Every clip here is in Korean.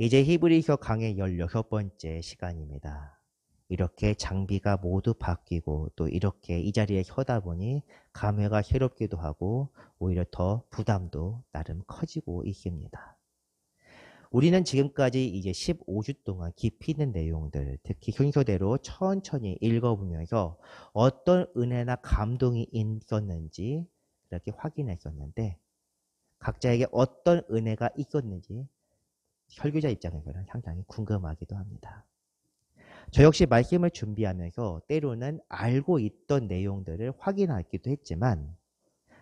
이제 히브리서 강의 16번째 시간입니다. 이렇게 장비가 모두 바뀌고 또 이렇게 이 자리에 서다 보니 감회가 새롭기도 하고 오히려 더 부담도 나름 커지고 있습니다. 우리는 지금까지 이제 15주 동안 깊이 있는 내용들, 특히 순서대로 천천히 읽어보면서 어떤 은혜나 감동이 있었는지 이렇게 확인했었는데 각자에게 어떤 은혜가 있었는지 설교자 입장에서는 상당히 궁금하기도 합니다. 저 역시 말씀을 준비하면서 때로는 알고 있던 내용들을 확인하기도 했지만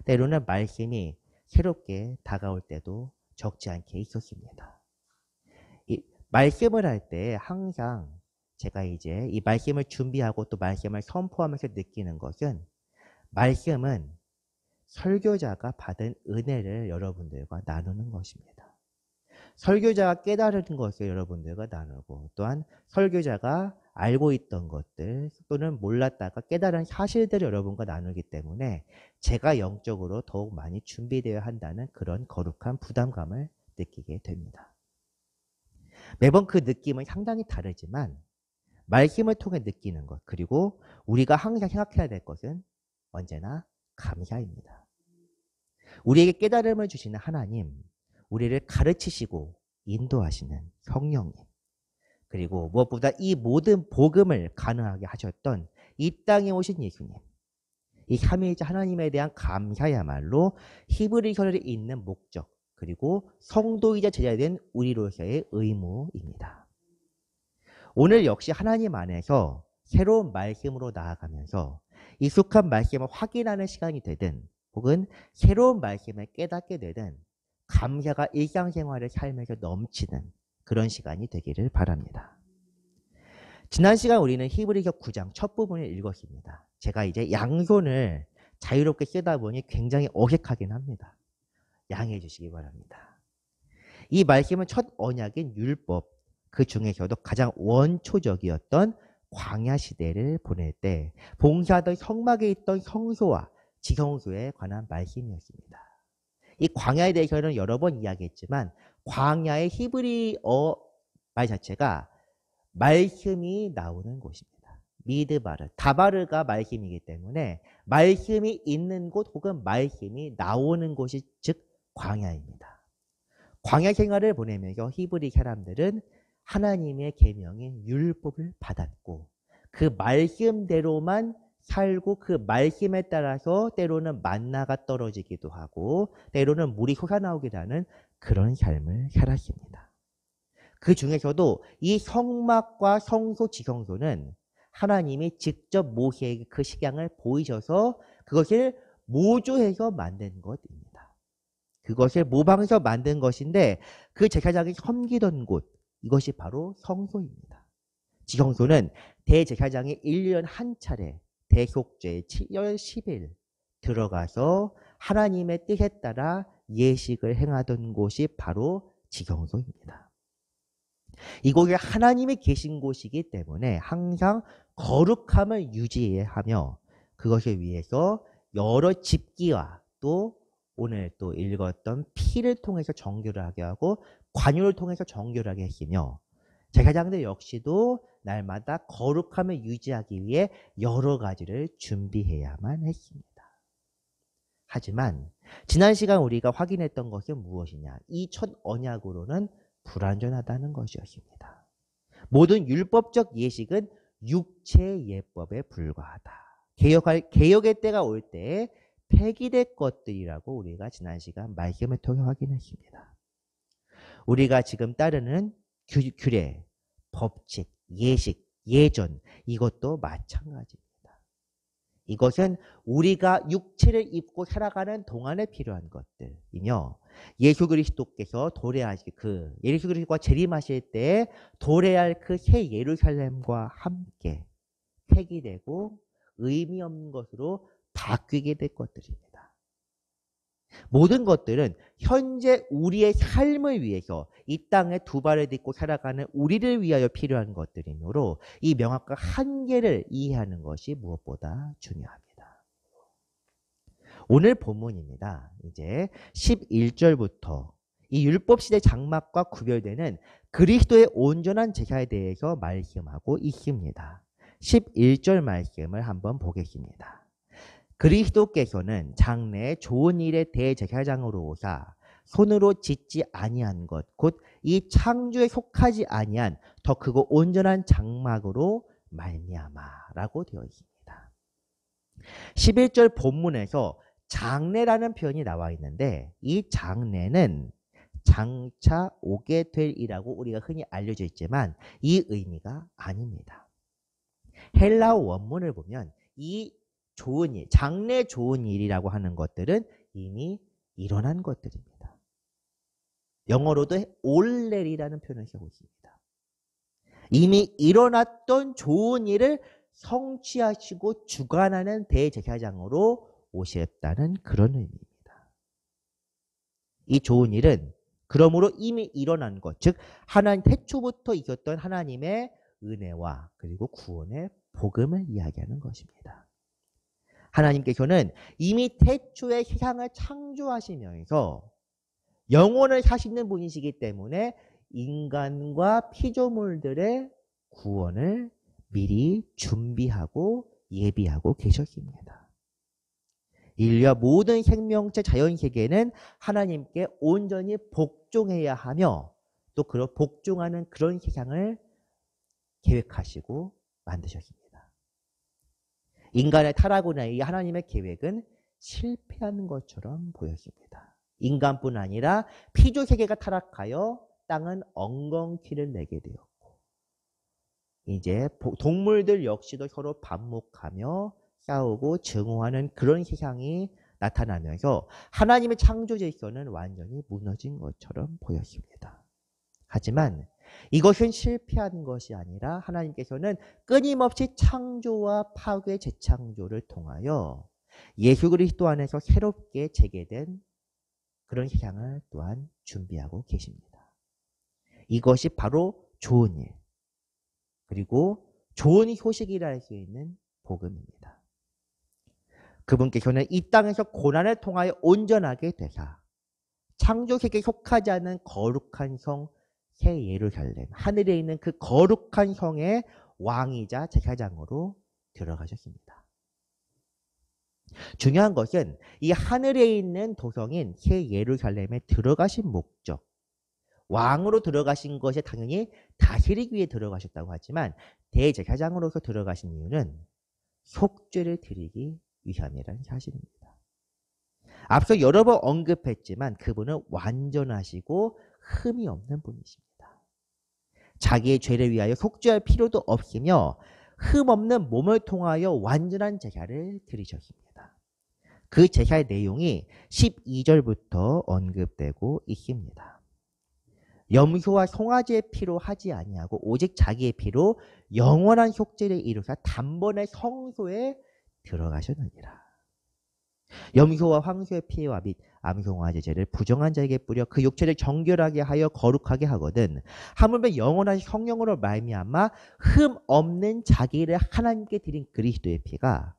때로는 말씀이 새롭게 다가올 때도 적지 않게 있었습니다. 이 말씀을 할 때 항상 제가 이제 이 말씀을 준비하고 또 말씀을 선포하면서 느끼는 것은 말씀은 설교자가 받은 은혜를 여러분들과 나누는 것입니다. 설교자가 깨달은 것을 여러분들과 나누고 또한 설교자가 알고 있던 것들 또는 몰랐다가 깨달은 사실들을 여러분과 나누기 때문에 제가 영적으로 더욱 많이 준비되어야 한다는 그런 거룩한 부담감을 느끼게 됩니다. 매번 그 느낌은 상당히 다르지만 말씀을 통해 느끼는 것 그리고 우리가 항상 생각해야 될 것은 언제나 감사입니다. 우리에게 깨달음을 주시는 하나님, 우리를 가르치시고 인도하시는 성령님, 그리고 무엇보다 이 모든 복음을 가능하게 하셨던 이 땅에 오신 예수님, 이 삼위일체 하나님에 대한 감사야말로 히브리서를 읽는 목적 그리고 성도이자 제자에 대한 우리로서의 의무입니다. 오늘 역시 하나님 안에서 새로운 말씀으로 나아가면서 익숙한 말씀을 확인하는 시간이 되든 혹은 새로운 말씀을 깨닫게 되든 감사가 일상생활을 살면서 넘치는 그런 시간이 되기를 바랍니다. 지난 시간 우리는 히브리서 9장 첫 부분을 읽었습니다. 제가 이제 양손을 자유롭게 쓰다 보니 굉장히 어색하긴 합니다. 양해해 주시기 바랍니다. 이 말씀은 첫 언약인 율법, 그 중에서도 가장 원초적이었던 광야 시대를 보낼 때 봉사하던 성막에 있던 성소와 지성소에 관한 말씀이었습니다. 이 광야에 대해서는 여러 번 이야기했지만 광야의 히브리어 말 자체가 말씀이 나오는 곳입니다. 미드바르, 다바르가 말씀이기 때문에 말씀이 있는 곳 혹은 말씀이 나오는 곳이 즉 광야입니다. 광야 생활을 보내면서 히브리 사람들은 하나님의 계명인 율법을 받았고 그 말씀대로만 살고 그 말씀에 따라서 때로는 만나가 떨어지기도 하고 때로는 물이 솟아나오기도 하는 그런 삶을 살았습니다. 그 중에서도 이 성막과 성소 지성소는 하나님이 직접 모세에게 그 식양을 보이셔서 그것을 모조해서 만든 것입니다. 그것을 모방해서 만든 것인데 그 제사장이 섬기던 곳 이것이 바로 성소입니다. 지성소는 대제사장이 1년 한 차례 대속죄 7월 10일 들어가서 하나님의 뜻에 따라 예식을 행하던 곳이 바로 지성소입니다. 이곳에 하나님이 계신 곳이기 때문에 항상 거룩함을 유지해야 하며 그것을 위해서 여러 집기와 또 오늘 또 읽었던 피를 통해서 정결을 하게 하고 관유를 통해서 정결을 하게 했으며 제사장들 역시도 날마다 거룩함을 유지하기 위해 여러 가지를 준비해야만 했습니다. 하지만 지난 시간 우리가 확인했던 것은 무엇이냐? 이 첫 언약으로는 불완전하다는 것이었습니다. 모든 율법적 예식은 육체 예법에 불과하다. 개혁의 때가 올 때 폐기될 것들이라고 우리가 지난 시간 말씀을 통해 확인했습니다. 우리가 지금 따르는 규례, 법칙, 예식, 예전 이것도 마찬가지입니다. 이것은 우리가 육체를 입고 살아가는 동안에 필요한 것들이며 예수 그리스도께서 도래하실 예수 그리스도가 재림하실 때 도래할 그 새 예루살렘과 함께 폐기되고 의미 없는 것으로 바뀌게 될 것들입니다. 모든 것들은 현재 우리의 삶을 위해서 이 땅에 두 발을 딛고 살아가는 우리를 위하여 필요한 것들이므로 이 명확한 한계를 이해하는 것이 무엇보다 중요합니다. 오늘 본문입니다. 이제 11절부터 이 율법 시대 장막과 구별되는 그리스도의 온전한 제사에 대해서 말씀하고 있습니다. 11절 말씀을 한번 보겠습니다. 그리스도께서는 장래의 좋은 일의 대제사장으로 오사 손으로 짓지 아니한 것 곧 이 창조에 속하지 아니한 더 크고 온전한 장막으로 말미암아라고 되어 있습니다. 11절 본문에서 장래라는 표현이 나와 있는데 이 장래는 장차 오게 될 이라고 우리가 흔히 알려져 있지만 이 의미가 아닙니다. 헬라어 원문을 보면 이 좋은 일, 장래 좋은 일이라고 하는 것들은 이미 일어난 것들입니다. 영어로도 올렐이라는 표현을 쓰고 있습니다. 이미 일어났던 좋은 일을 성취하시고 주관하는 대제사장으로 오셨다는 그런 의미입니다. 이 좋은 일은 그러므로 이미 일어난 것, 즉 하나님 태초부터 있었던 하나님의 은혜와 그리고 구원의 복음을 이야기하는 것입니다. 하나님께서는 이미 태초에 세상을 창조하시면서 영원을 사시는 분이시기 때문에 인간과 피조물들의 구원을 미리 준비하고 예비하고 계셨습니다. 인류와 모든 생명체 자연세계는 하나님께 온전히 복종해야 하며 또 그런 복종하는 그런 세상을 계획하시고 만드셨습니다. 인간의 타락으로 인해 하나님의 계획은 실패하는 것처럼 보였습니다. 인간뿐 아니라 피조세계가 타락하여 땅은 엉겅퀴를 내게 되었고 이제 동물들 역시도 서로 반목하며 싸우고 증오하는 그런 세상이 나타나면서 하나님의 창조 질서는 완전히 무너진 것처럼 보였습니다. 하지만 이것은 실패한 것이 아니라 하나님께서는 끊임없이 창조와 파괴, 재창조를 통하여 예수 그리스도 안에서 새롭게 재개된 그런 세상을 또한 준비하고 계십니다. 이것이 바로 좋은 일, 그리고 좋은 소식이라 할 수 있는 복음입니다. 그분께서는 이 땅에서 고난을 통하여 온전하게 되사 창조세계에 속하지 않은 거룩한 성 새 예루살렘, 하늘에 있는 그 거룩한 성의 왕이자 제사장으로 들어가셨습니다. 중요한 것은 이 하늘에 있는 도성인 새 예루살렘에 들어가신 목적, 왕으로 들어가신 것이 당연히 다스리기 위해 들어가셨다고 하지만 대제사장으로서 들어가신 이유는 속죄를 드리기 위함이라는 사실입니다. 앞서 여러 번 언급했지만 그분은 완전하시고 흠이 없는 분이십니다. 자기의 죄를 위하여 속죄할 필요도 없으며 흠 없는 몸을 통하여 완전한 제사를 드리셨습니다. 그 제사의 내용이 12절부터 언급되고 있습니다. 염소와 송아지의 피로 하지 아니하고 오직 자기의 피로 영원한 속죄를 이루사 단번에 성소에 들어가셨느니라. 염소와 황소의 피와 및 암송아지 죄를 부정한 자에게 뿌려 그 육체를 정결하게 하여 거룩하게 하거든 하물며 영원한 성령으로 말미암아 흠 없는 자기를 하나님께 드린 그리스도의 피가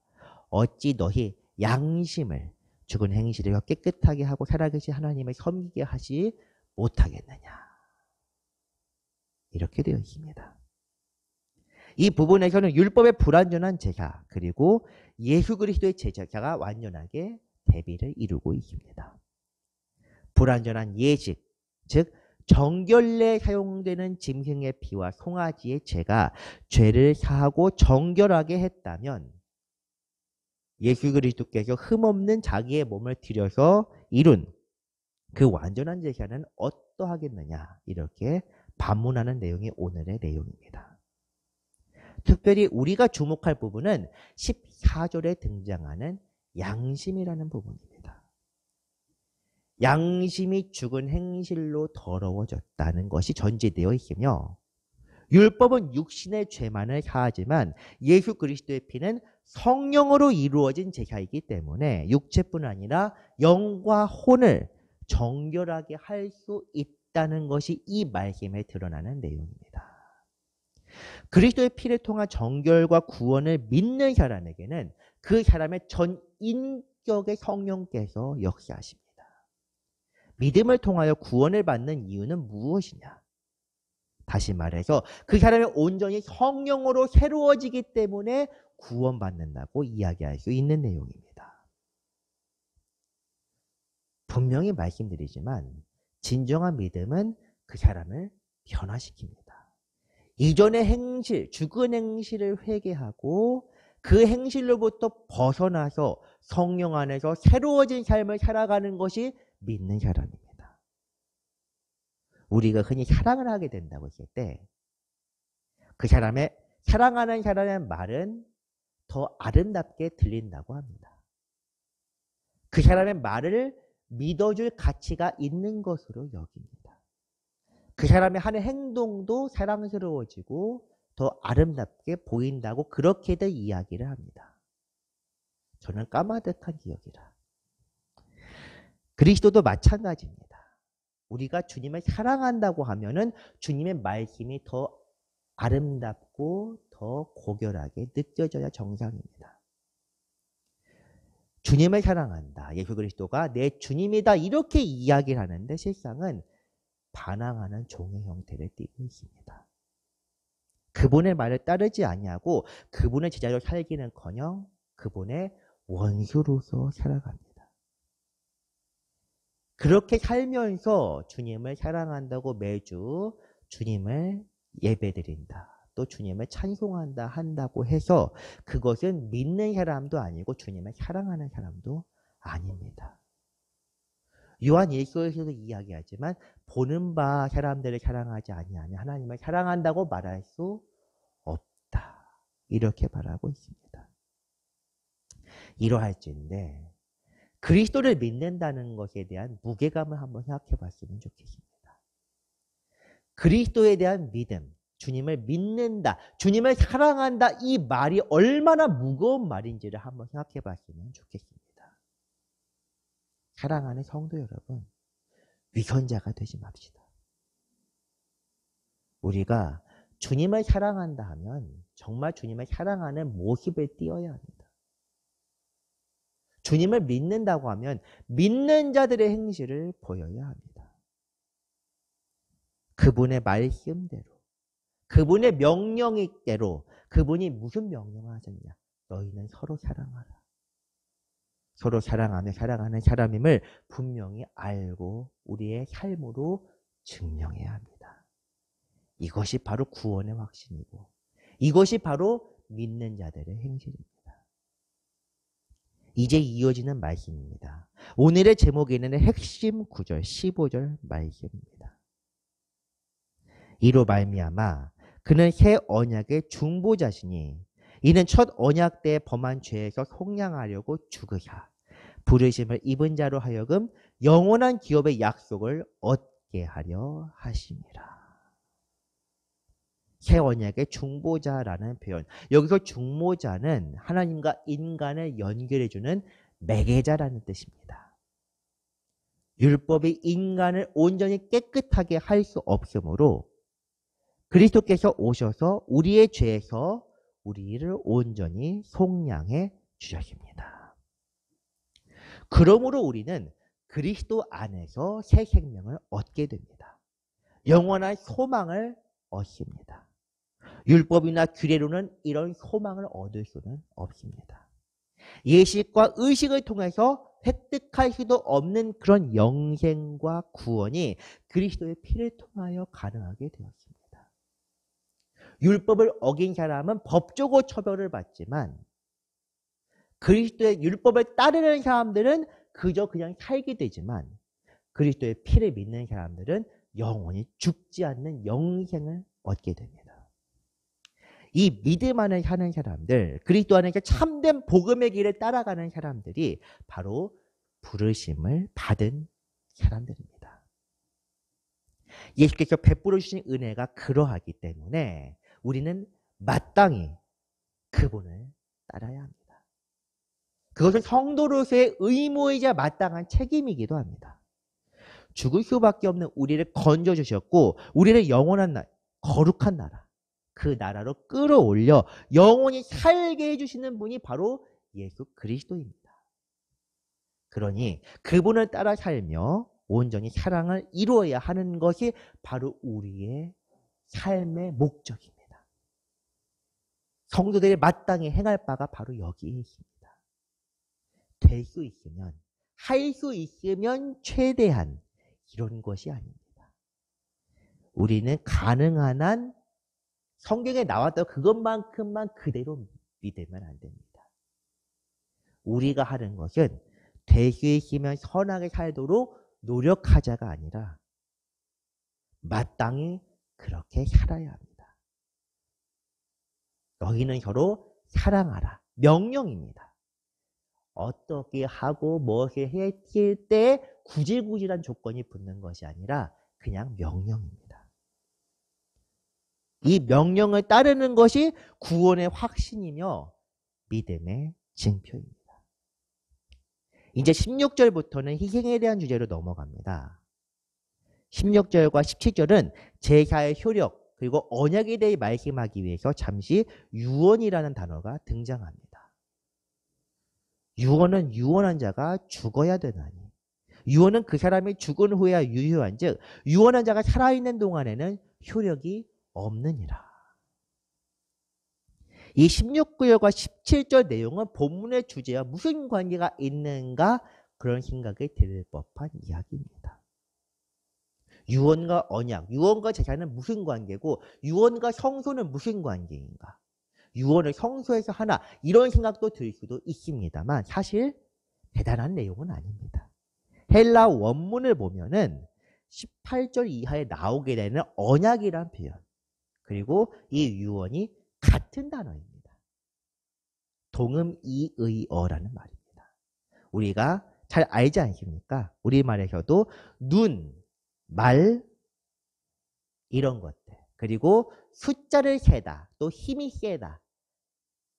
어찌 너희 양심을 죽은 행실을 깨끗하게 하고 살아계신 하나님을 섬기게 하지 못하겠느냐. 이렇게 되어 있습니다. 이 부분에서는 율법의 불완전한 제사 그리고 예수 그리스도의 제사가 완전하게 대비를 이루고 있습니다. 불완전한 예식, 즉 정결례에 사용되는 짐승의 피와 송아지의 죄가 죄를 사하고 정결하게 했다면 예수 그리스도께서 흠없는 자기의 몸을 들여서 이룬 그 완전한 제사는 어떠하겠느냐 이렇게 반문하는 내용이 오늘의 내용입니다. 특별히 우리가 주목할 부분은 14절에 등장하는 양심이라는 부분입니다. 양심이 죽은 행실로 더러워졌다는 것이 전제되어 있으며 율법은 육신의 죄만을 사하지만 예수 그리스도의 피는 성령으로 이루어진 제사이기 때문에 육체뿐 아니라 영과 혼을 정결하게 할 수 있다는 것이 이 말씀에 드러나는 내용입니다. 그리스도의 피를 통한 정결과 구원을 믿는 사람에게는 그 사람의 전 인격의 성령께서 역사하십니다. 믿음을 통하여 구원을 받는 이유는 무엇이냐? 다시 말해서 그 사람이 온전히 성령으로 새로워지기 때문에 구원받는다고 이야기할 수 있는 내용입니다. 분명히 말씀드리지만 진정한 믿음은 그 사람을 변화시킵니다. 이전의 행실, 죽은 행실을 회개하고 그 행실로부터 벗어나서 성령 안에서 새로워진 삶을 살아가는 것이 믿는 사람입니다. 우리가 흔히 사랑을 하게 된다고 했을 때 그 사람의 사랑하는 사람의 말은 더 아름답게 들린다고 합니다. 그 사람의 말을 믿어줄 가치가 있는 것으로 여깁니다. 그 사람의 하는 행동도 사랑스러워지고 더 아름답게 보인다고 그렇게들 이야기를 합니다. 저는 까마득한 기억이라. 그리스도도 마찬가지입니다. 우리가 주님을 사랑한다고 하면은 주님의 말씀이 더 아름답고 더 고결하게 느껴져야 정상입니다. 주님을 사랑한다. 예수 그리스도가 내 주님이다. 이렇게 이야기를 하는데 실상은 반항하는 종의 형태를 띠고 있습니다. 그분의 말을 따르지 아니하고 그분의 제자로 살기는커녕 그분의 원수로서 살아갑니다. 그렇게 살면서 주님을 사랑한다고 매주 주님을 예배드린다. 또 주님을 찬송한다 한다고 해서 그것은 믿는 사람도 아니고 주님을 사랑하는 사람도 아닙니다. 요한 1서에서도 이야기하지만 보는 바 사람들을 사랑하지 아니하면 하나님을 사랑한다고 말할 수 없다. 이렇게 말하고 있습니다. 이러할진데 그리스도를 믿는다는 것에 대한 무게감을 한번 생각해 봤으면 좋겠습니다. 그리스도에 대한 믿음, 주님을 믿는다, 주님을 사랑한다 이 말이 얼마나 무거운 말인지를 한번 생각해 봤으면 좋겠습니다. 사랑하는 성도 여러분, 위선자가 되지 맙시다. 우리가 주님을 사랑한다 하면 정말 주님을 사랑하는 모습을 띄어야 합니다. 주님을 믿는다고 하면 믿는 자들의 행실을 보여야 합니다. 그분의 말씀대로, 그분의 명령대로, 그분이 무슨 명령을 하셨냐? 너희는 서로 사랑하라. 서로 사랑하며 사랑하는 사람임을 분명히 알고 우리의 삶으로 증명해야 합니다. 이것이 바로 구원의 확신이고 이것이 바로 믿는 자들의 행실입니다. 이제 이어지는 말씀입니다. 오늘의 제목에는 핵심 구절 15절 말씀입니다. 이로 말미암아 그는 새 언약의 중보자시니 이는 첫 언약 때 범한 죄에서 속량하려고 죽으사 부르심을 입은 자로 하여금 영원한 기업의 약속을 얻게 하려 하심이라. 새 언약의 중보자라는 표현. 여기서 중보자는 하나님과 인간을 연결해주는 매개자라는 뜻입니다. 율법이 인간을 온전히 깨끗하게 할 수 없으므로 그리스도께서 오셔서 우리의 죄에서 우리를 온전히 속량해 주셨습니다. 그러므로 우리는 그리스도 안에서 새 생명을 얻게 됩니다. 영원한 소망을 얻습니다. 율법이나 규례로는 이런 소망을 얻을 수는 없습니다. 예식과 의식을 통해서 획득할 수도 없는 그런 영생과 구원이 그리스도의 피를 통하여 가능하게 되었습니다. 율법을 어긴 사람은 법적으로 처벌을 받지만 그리스도의 율법을 따르는 사람들은 그저 그냥 살게 되지만 그리스도의 피를 믿는 사람들은 영원히 죽지 않는 영생을 얻게 됩니다. 이 믿음 안에 사는 사람들, 그리스도 안에 참된 복음의 길을 따라가는 사람들이 바로 부르심을 받은 사람들입니다. 예수께서 베풀어 주신 은혜가 그러하기 때문에 우리는 마땅히 그분을 따라야 합니다. 그것은 성도로서의 의무이자 마땅한 책임이기도 합니다. 죽을 수밖에 없는 우리를 건져주셨고 우리를 영원한 거룩한 나라, 그 나라로 끌어올려 영원히 살게 해주시는 분이 바로 예수 그리스도입니다. 그러니 그분을 따라 살며 온전히 사랑을 이루어야 하는 것이 바로 우리의 삶의 목적입니다. 성도들이 마땅히 행할 바가 바로 여기에 있습니다. 될 수 있으면, 할 수 있으면 최대한 이런 것이 아닙니다. 우리는 가능한 한 성경에 나왔던 그것만큼만 그대로 믿으면 안 됩니다. 우리가 하는 것은 될 수 있으면 선하게 살도록 노력하자가 아니라 마땅히 그렇게 살아야 합니다. 너희는 서로 사랑하라. 명령입니다. 어떻게 하고 무엇을 했을 때 구질구질한 조건이 붙는 것이 아니라 그냥 명령입니다. 이 명령을 따르는 것이 구원의 확신이며 믿음의 징표입니다. 이제 16절부터는 희생에 대한 주제로 넘어갑니다. 16절과 17절은 제사의 효력 그리고 언약에 대해 말씀하기 위해서 잠시 유언이라는 단어가 등장합니다. 유언은 유언한 자가 죽어야 되나니, 유언은 그 사람이 죽은 후에야 유효한 즉 유언한 자가 살아있는 동안에는 효력이 없느니라. 이 16절과 17절 내용은 본문의 주제와 무슨 관계가 있는가 그런 생각이 들 법한 이야기입니다. 유언과 언약, 유언과 제사는 무슨 관계고 유언과 성소는 무슨 관계인가? 유언을 성소에서 하나 이런 생각도 들 수도 있습니다만 사실 대단한 내용은 아닙니다. 헬라 원문을 보면은 18절 이하에 나오게 되는 언약이란 표현 그리고 이 유언이 같은 단어입니다. 동음이의어라는 말입니다. 우리가 잘 알지 않습니까? 우리말에서도 눈, 말 이런 것들 그리고 숫자를 세다 또 힘이 세다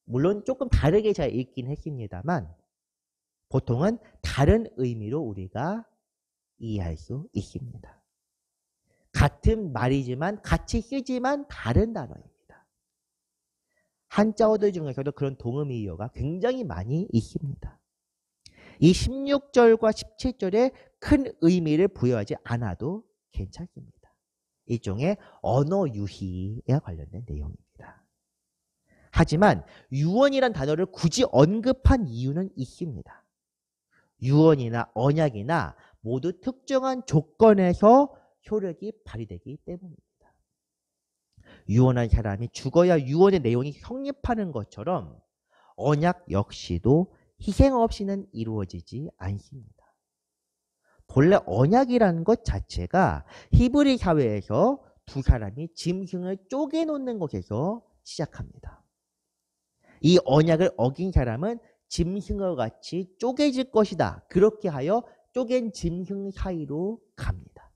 물론 조금 다르게 잘 읽긴 했습니다만 보통은 다른 의미로 우리가 이해할 수 있습니다. 같은 말이지만 같이 쓰지만 다른 단어입니다. 한자어들 중에서도 그런 동음이어가 굉장히 많이 있습니다. 이 16절과 17절에 큰 의미를 부여하지 않아도 괜찮습니다. 일종의 언어 유희에 관련된 내용입니다. 하지만 유언이란 단어를 굳이 언급한 이유는 있습니다. 유언이나 언약이나 모두 특정한 조건에서 효력이 발휘되기 때문입니다. 유언한 사람이 죽어야 유언의 내용이 성립하는 것처럼 언약 역시도 희생 없이는 이루어지지 않습니다. 본래 언약이라는 것 자체가 히브리 사회에서 두 사람이 짐승을 쪼개놓는 것에서 시작합니다. 이 언약을 어긴 사람은 짐승과 같이 쪼개질 것이다. 그렇게 하여 쪼갠 짐승 사이로 갑니다.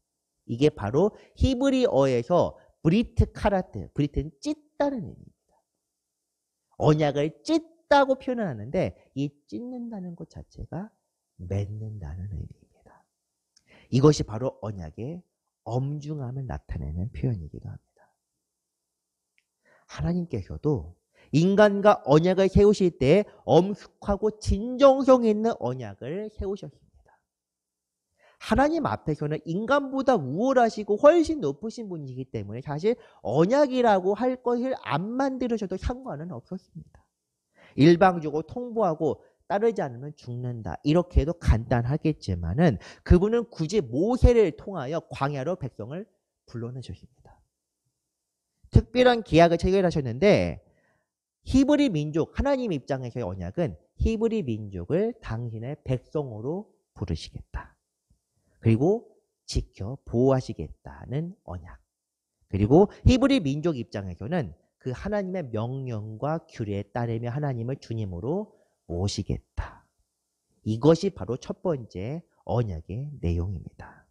이게 바로 히브리어에서 브리트 카라트, 브리트는 찢다는 의미입니다. 언약을 찢다고 표현을 하는데 이 찢는다는 것 자체가 맺는다는 의미입니다. 이것이 바로 언약의 엄중함을 나타내는 표현이기도 합니다. 하나님께서도 인간과 언약을 세우실 때 엄숙하고 진정성 있는 언약을 세우셨습니다. 하나님 앞에서는 인간보다 우월하시고 훨씬 높으신 분이기 때문에 사실 언약이라고 할 것을 안 만들으셔도 상관은 없었습니다. 일방적으로 통보하고 따르지 않으면 죽는다. 이렇게 해도 간단하겠지만은 그분은 굳이 모세를 통하여 광야로 백성을 불러내셨습니다. 특별한 계약을 체결하셨는데 히브리 민족, 하나님 입장에서의 언약은 히브리 민족을 당신의 백성으로 부르시겠다. 그리고 지켜 보호하시겠다는 언약. 그리고 히브리 민족 입장에서는 그 하나님의 명령과 규례에 따르며 하나님을 주님으로 모시겠다. 이것이 바로 첫 번째 언약의 내용입니다.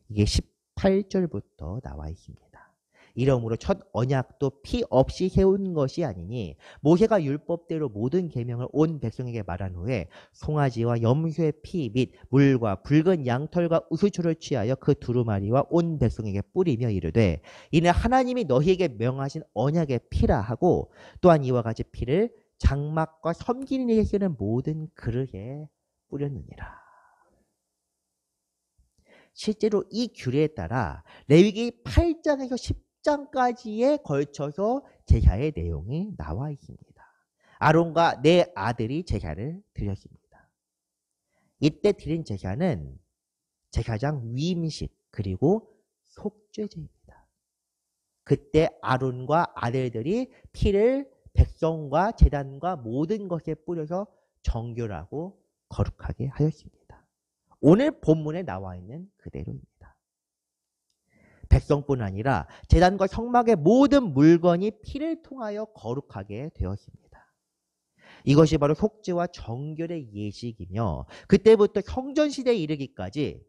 이게 18절부터 나와 있습니다. 이러므로 첫 언약도 피 없이 세운 것이 아니니 모세가 율법대로 모든 계명을 온 백성에게 말한 후에 송아지와 염소의 피 및 물과 붉은 양털과 우수초를 취하여 그 두루마리와 온 백성에게 뿌리며 이르되 이는 하나님이 너희에게 명하신 언약의 피라 하고 또한 이와 같이 피를 장막과 섬기는 일에 쓰는 모든 그릇에 뿌렸느니라. 실제로 이 규례에 따라 레위기 8장에서 10장까지에 걸쳐서 제사의 내용이 나와 있습니다. 아론과 네 아들이 제사를 드렸습니다. 이때 드린 제사는 제사장 위임식 그리고 속죄제입니다. 그때 아론과 아들들이 피를 백성과 제단과 모든 것에 뿌려서 정결하고 거룩하게 하였습니다. 오늘 본문에 나와 있는 그대로입니다. 백성뿐 아니라 제단과 성막의 모든 물건이 피를 통하여 거룩하게 되었습니다. 이것이 바로 속죄와 정결의 예식이며 그때부터 성전시대에 이르기까지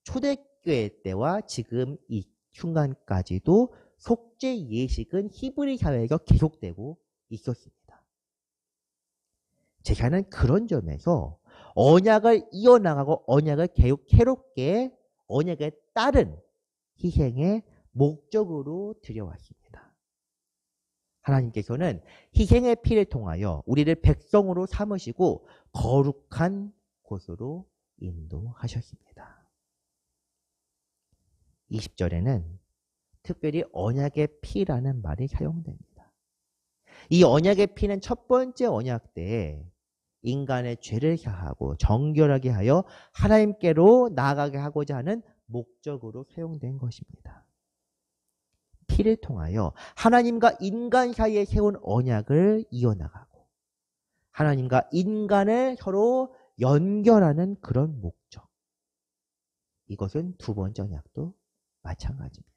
초대교회 때와 지금 이 순간까지도 속죄 예식은 히브리 사회에서 계속되고 있었습니다. 제사는 그런 점에서 언약을 이어나가고 언약을 계속 새롭게 언약에 따른 희생의 목적으로 드려왔습니다. 하나님께서는 희생의 피를 통하여 우리를 백성으로 삼으시고 거룩한 곳으로 인도하셨습니다. 20절에는 특별히 언약의 피라는 말이 사용됩니다. 이 언약의 피는 첫 번째 언약 때에 인간의 죄를 사하고 정결하게 하여 하나님께로 나아가게 하고자 하는 목적으로 사용된 것입니다. 피를 통하여 하나님과 인간 사이에 세운 언약을 이어나가고 하나님과 인간을 서로 연결하는 그런 목적. 이것은 두 번째 언약도 마찬가지입니다.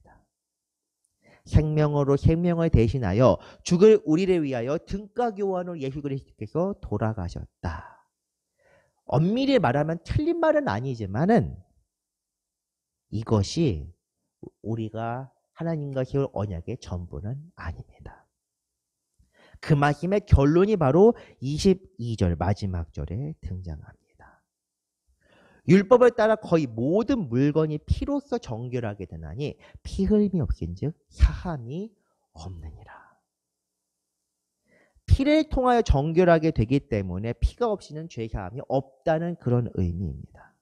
생명으로 생명을 대신하여 죽을 우리를 위하여 등가교환으로 예수 그리스도께서 돌아가셨다. 엄밀히 말하면 틀린 말은 아니지만은 이것이 우리가 하나님과 세울 언약의 전부는 아닙니다. 그 말씀의 결론이 바로 22절 마지막 절에 등장합니다. 율법을 따라 거의 모든 물건이 피로써 정결하게 되나니 피 흘림이 없은즉 사함이 없느니라. 피를 통하여 정결하게 되기 때문에 피가 없이는 죄 사함이 없다는 그런 의미입니다.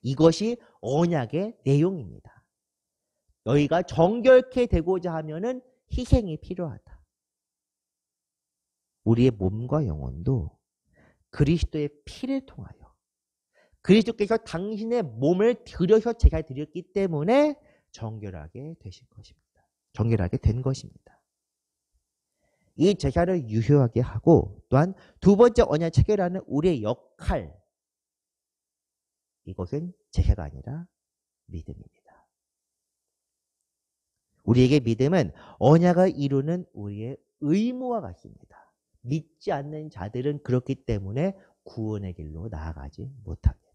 이것이 언약의 내용입니다. 너희가 정결케 되고자 하면은 희생이 필요하다. 우리의 몸과 영혼도 그리스도의 피를 통하여 그리스도께서 당신의 몸을 들여서 제가 드렸기 때문에 정결하게 되신 것입니다. 정결하게 된 것입니다. 이 제사를 유효하게 하고 또한 두 번째 언약 체결하는 우리의 역할, 이것은 제사가 아니라 믿음입니다. 우리에게 믿음은 언약을 이루는 우리의 의무와 같습니다. 믿지 않는 자들은 그렇기 때문에 구원의 길로 나아가지 못합니다.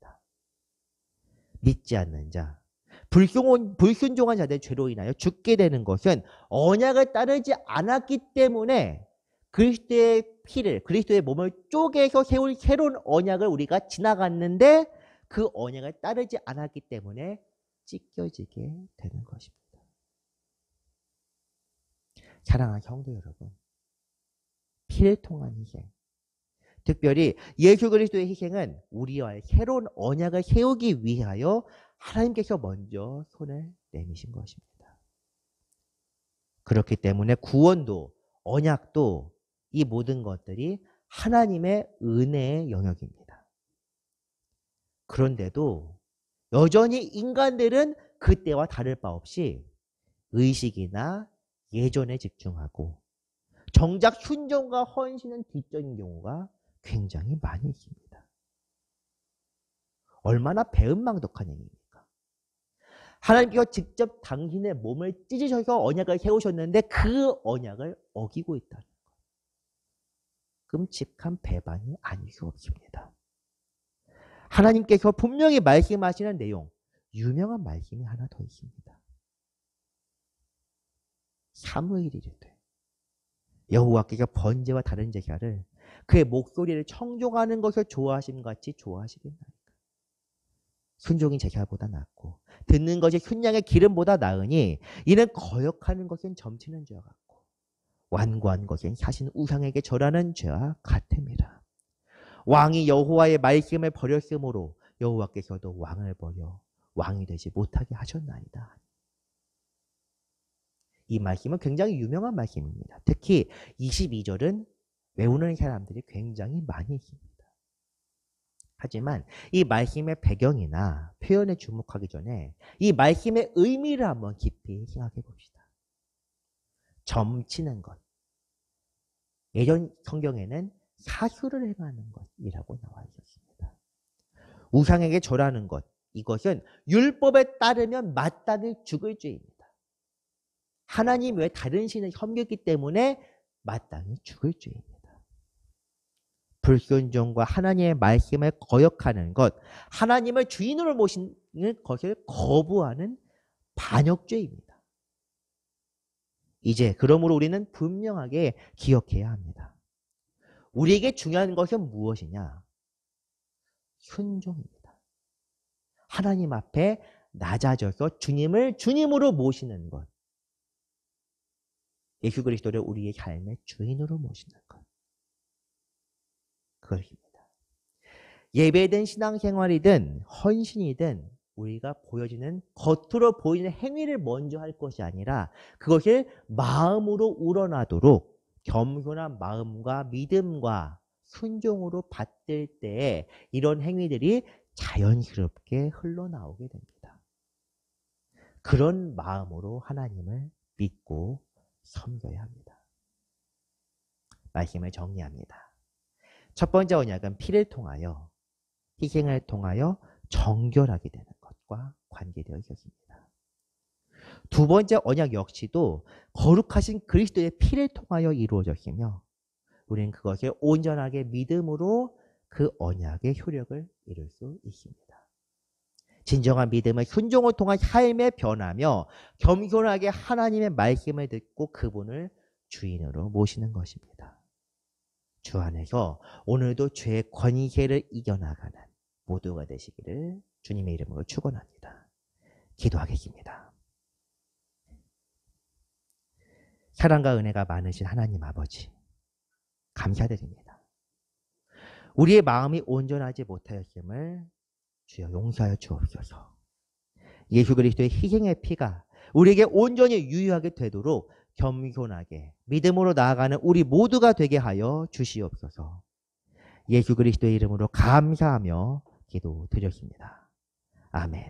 믿지 않는 자, 불순종한 자들의 죄로 인하여 죽게 되는 것은 언약을 따르지 않았기 때문에 그리스도의 피를, 그리스도의 몸을 쪼개서 세울 새로운 언약을 우리가 지나갔는데 그 언약을 따르지 않았기 때문에 찢겨지게 되는 것입니다. 사랑하는 성도 여러분, 피를 통한 희생, 특별히 예수 그리스도의 희생은 우리와의 새로운 언약을 세우기 위하여 하나님께서 먼저 손을 내미신 것입니다. 그렇기 때문에 구원도 언약도 이 모든 것들이 하나님의 은혜의 영역입니다. 그런데도 여전히 인간들은 그때와 다를 바 없이 의식이나 예전에 집중하고 정작 순종과 헌신은 뒤적인 경우가 굉장히 많이 있습니다. 얼마나 배은망덕한 행위입니까? 하나님께서 직접 당신의 몸을 찢으셔서 언약을 세우셨는데 그 언약을 어기고 있다는 것. 끔찍한 배반이 아닐 수 없습니다. 하나님께서 분명히 말씀하시는 내용, 유명한 말씀이 하나 더 있습니다. 사무엘이 이르되 여호와께서 번제와 다른 제사를 그의 목소리를 청종하는 것을 좋아하심 같이 좋아하시겠나이까. 순종이 제사보다 낫고 듣는 것이 순양의 기름보다 나으니 이는 거역하는 것은 점치는 죄와 같고 완고한 것은 사신 우상에게 절하는 죄와 같음이라. 왕이 여호와의 말씀을 버렸으므로 여호와께서도 왕을 버려 왕이 되지 못하게 하셨나이다. 이 말씀은 굉장히 유명한 말씀입니다. 특히 22절은 외우는 사람들이 굉장히 많이 있습니다. 하지만 이 말씀의 배경이나 표현에 주목하기 전에 이 말씀의 의미를 한번 깊이 생각해 봅시다. 점치는 것. 예전 성경에는 사수를 행하는 것이라고 나와 있었습니다. 우상에게 절하는 것. 이것은 율법에 따르면 마땅히 죽을 죄입니다. 하나님 외에 다른 신을 섬겼기 때문에 마땅히 죽을 죄입니다. 불순종과 하나님의 말씀을 거역하는 것, 하나님을 주인으로 모시는 것을 거부하는 반역죄입니다. 이제 그러므로 우리는 분명하게 기억해야 합니다. 우리에게 중요한 것은 무엇이냐? 순종입니다. 하나님 앞에 낮아져서 주님을 주님으로 모시는 것. 예수 그리스도를 우리의 삶의 주인으로 모시는 것. 그것입니다. 예배든 신앙생활이든 헌신이든 우리가 보여지는 겉으로 보이는 행위를 먼저 할 것이 아니라 그것을 마음으로 우러나도록 겸손한 마음과 믿음과 순종으로 받들 때에 이런 행위들이 자연스럽게 흘러나오게 됩니다. 그런 마음으로 하나님을 믿고 섬겨야 합니다. 말씀을 정리합니다. 첫 번째 언약은 피를 통하여 희생을 통하여 정결하게 되는 것과 관계되어 있었습니다. 두 번째 언약 역시도 거룩하신 그리스도의 피를 통하여 이루어졌으며 우리는 그것을 온전하게 믿음으로 그 언약의 효력을 이룰 수 있습니다. 진정한 믿음은 순종을 통한 삶에 변하며 겸손하게 하나님의 말씀을 듣고 그분을 주인으로 모시는 것입니다. 주 안에서 오늘도 죄의 권세를 이겨나가는 모두가 되시기를 주님의 이름으로 축원합니다. 기도하겠습니다. 사랑과 은혜가 많으신 하나님 아버지, 감사드립니다. 우리의 마음이 온전하지 못하였음을 주여 용서하여 주옵소서. 예수 그리스도의 희생의 피가 우리에게 온전히 유효하게 되도록 겸손하게 믿음으로 나아가는 우리 모두가 되게 하여 주시옵소서. 예수 그리스도의 이름으로 감사하며 기도드렸습니다. 아멘.